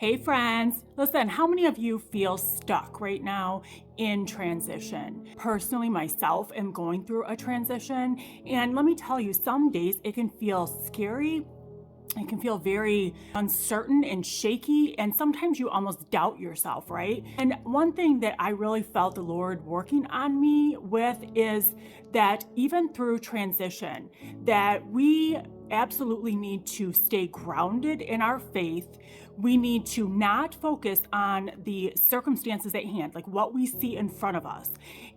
Hey friends, listen, how many of you feel stuck right now in transition? Personally, myself am going through a transition, and let me tell you, some days it can feel scary. It can feel very uncertain and shaky, and sometimes you almost doubt yourself, right? And one thing that I really felt the Lord working on me with is that even through transition, that we absolutely need to stay grounded in our faith. We need to not focus on the circumstances at hand, like what we see in front of us.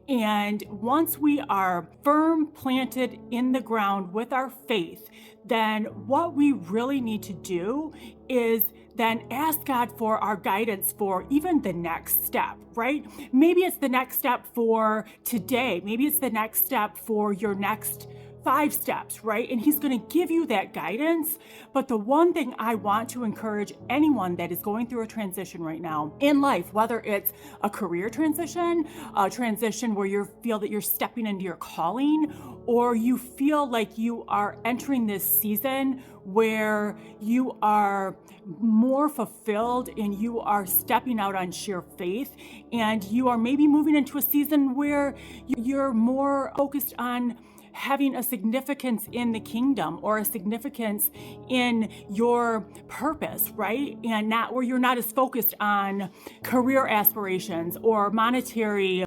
And once we are firm planted in the ground with our faith, then what we really need to do is then ask God for our guidance for even the next step, right? Maybe it's the next step for today. Maybe it's the next step for your next 5 steps, right? And he's going to give you that guidance. But the one thing I want to encourage anyone that is going through a transition right now in life, whether it's a career transition, a transition where you feel that you're stepping into your calling, or you feel like you are entering this season where you are more fulfilled and you are stepping out on sheer faith, and you are maybe moving into a season where you're more focused on having a significance in the kingdom or a significance in your purpose, right? And not where you're not as focused on career aspirations or monetary,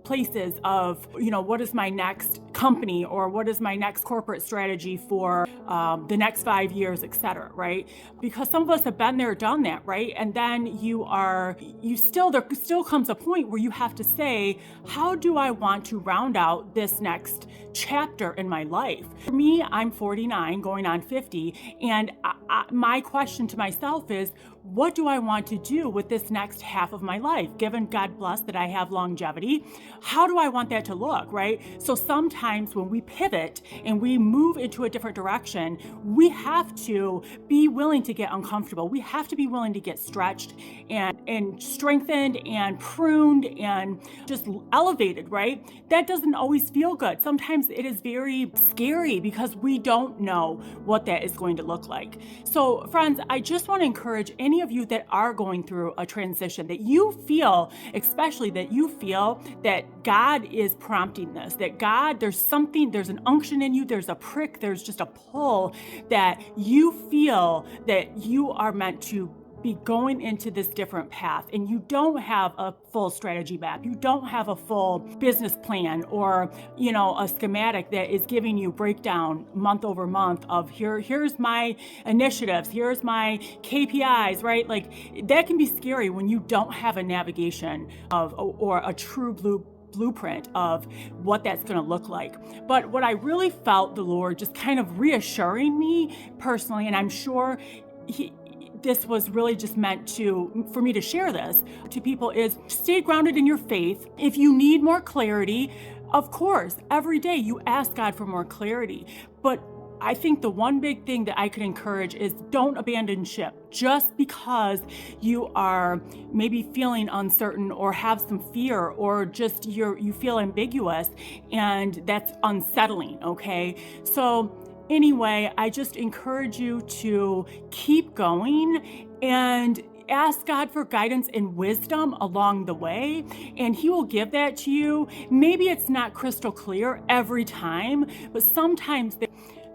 places of, what is my next company or what is my next corporate strategy for the next 5 years, etc., right? Because some of us have been there, done that, right? And then there still comes a point where you have to say, how do I want to round out this next chapter in my life? For me, I'm 49 going on 50, and my question to myself is, what do I want to do with this next half of my life? Given God bless that I have longevity, how do I want that to look, right? So sometimes when we pivot and we move into a different direction, we have to be willing to get uncomfortable. We have to be willing to get stretched and strengthened and pruned and just elevated, right? That doesn't always feel good. Sometimes it is very scary because we don't know what that is going to look like. So friends, I just want to encourage any of you that are going through a transition, that you feel, especially that you feel that God is prompting this, that God, there's an unction in you, there's a prick, there's just a pull that you feel that you are meant to be going into this different path, and you don't have a full strategy map. You don't have a full business plan or, a schematic that is giving you breakdown month over month of here's my initiatives, here's my KPIs, right? Like that can be scary when you don't have a navigation of or a true blueprint of what that's going to look like. But what I really felt the Lord just kind of reassuring me personally, and I'm sure this was really just meant for me to share this to people, is stay grounded in your faith. If you need more clarity, of course, every day you ask God for more clarity. But I think the one big thing that I could encourage is don't abandon ship just because you are maybe feeling uncertain or have some fear or just you feel ambiguous, and that's unsettling, okay? So anyway, I just encourage you to keep going and ask God for guidance and wisdom along the way, and He will give that to you. Maybe it's not crystal clear every time, but sometimes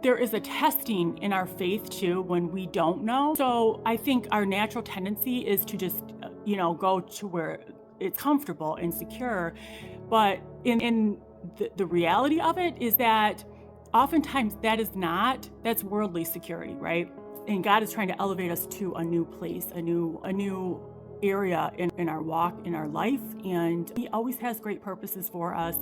there is a testing in our faith too when we don't know. So I think our natural tendency is to just, go to where it's comfortable and secure. But in the reality of it is that oftentimes that's worldly security, right? And God is trying to elevate us to a new place, a new area in our walk, in our life. And He always has great purposes for us.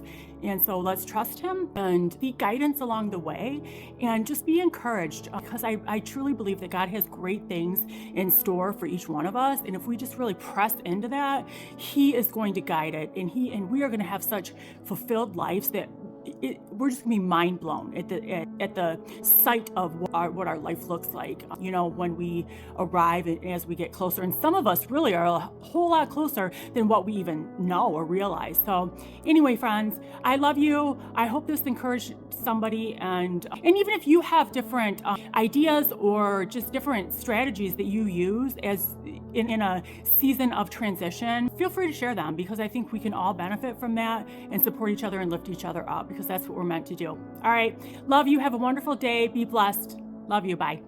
And so let's trust Him and seek guidance along the way, and just be encouraged, because I truly believe that God has great things in store for each one of us. And if we just really press into that, He is going to guide it. And we are going to have such fulfilled lives that we're just gonna be mind blown at the sight of what our life looks like, when we arrive and as we get closer. And some of us really are a whole lot closer than what we even know or realize. So anyway, friends, I love you. I hope this encouraged somebody. And even if you have different ideas or just different strategies that you use as in a season of transition, feel free to share them, because I think we can all benefit from that and support each other and lift each other up, because that's what we're meant to do. All right. Love you. Have a wonderful day. Be blessed. Love you. Bye.